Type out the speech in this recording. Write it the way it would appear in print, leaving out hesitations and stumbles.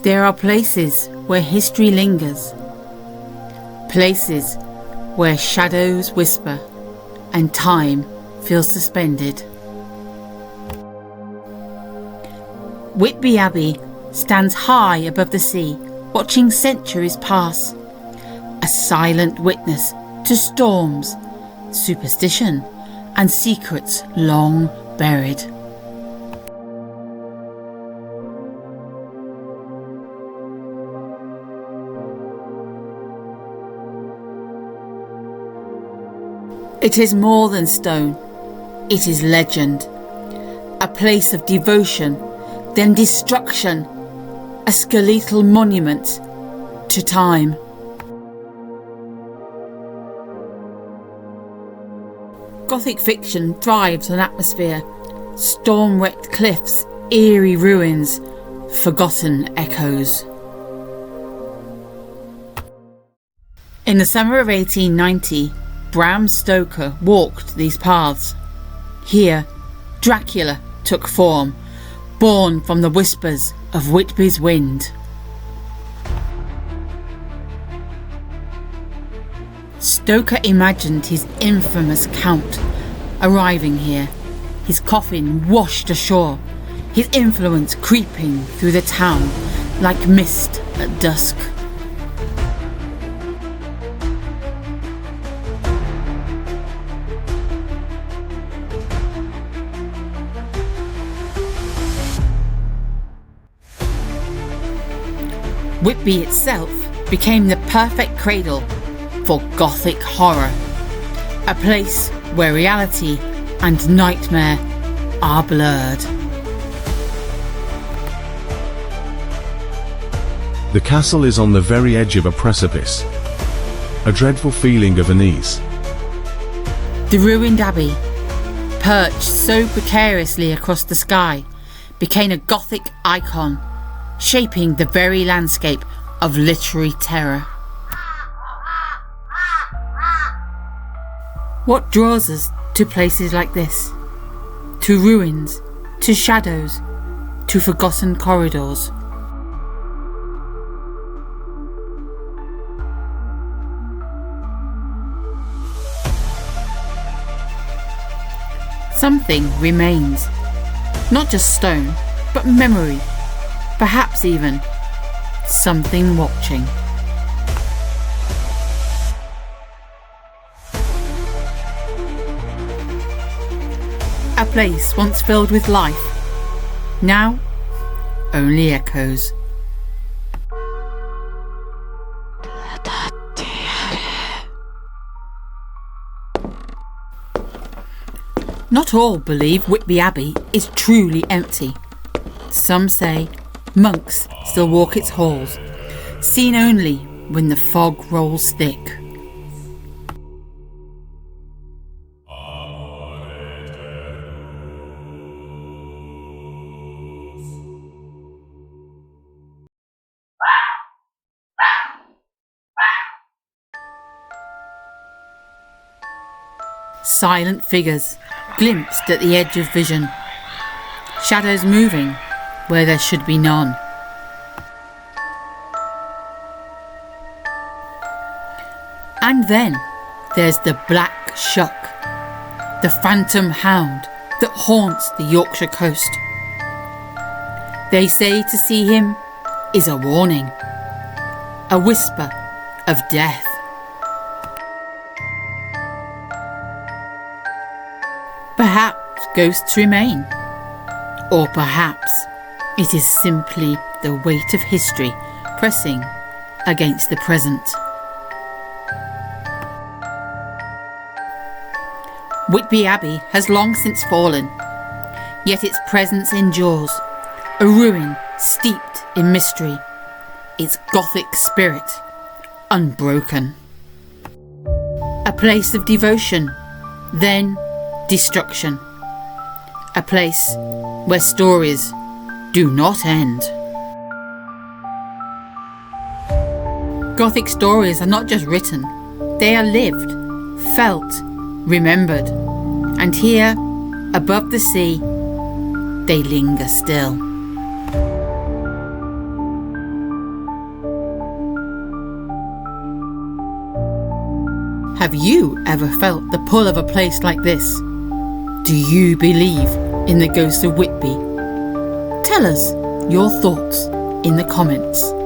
There are places where history lingers, places where shadows whisper and time feels suspended. Whitby Abbey stands high above the sea, watching centuries pass, a silent witness to storms, superstition, and secrets long buried. It is more than stone, it is legend, a place of devotion, then destruction, a skeletal monument to time. Gothic fiction thrives on atmosphere, storm-wrecked cliffs, eerie ruins, forgotten echoes. In the summer of 1890, Bram Stoker walked these paths. Here, Dracula took form, born from the whispers of Whitby's wind. Stoker imagined his infamous count arriving here, his coffin washed ashore, his influence creeping through the town like mist at dusk. Whitby itself became the perfect cradle for Gothic horror, a place where reality and nightmare are blurred. The castle is on the very edge of a precipice, a dreadful feeling of unease. The ruined abbey, perched so precariously across the sky, became a Gothic icon, shaping the very landscape of literary terror. What draws us to places like this? To ruins, to shadows, to forgotten corridors. Something remains, not just stone, but memory. Perhaps even something watching. A place once filled with life, now only echoes. Not all believe Whitby Abbey is truly empty. Some say monks still walk its halls, seen only when the fog rolls thick. Silent figures glimpsed at the edge of vision, shadows moving where there should be none. And then there's the Black Shuck, the phantom hound that haunts the Yorkshire coast. They say to see him is a warning, a whisper of death. Perhaps ghosts remain, or perhaps it is simply the weight of history pressing against the present. Whitby Abbey has long since fallen, yet its presence endures, a ruin steeped in mystery, its Gothic spirit unbroken. A place of devotion, then destruction. A place where stories do not end. Gothic stories are not just written, they are lived, felt, remembered, and here, above the sea, they linger still. Have you ever felt the pull of a place like this? Do you believe in the ghost of Whitby? Tell us your thoughts in the comments.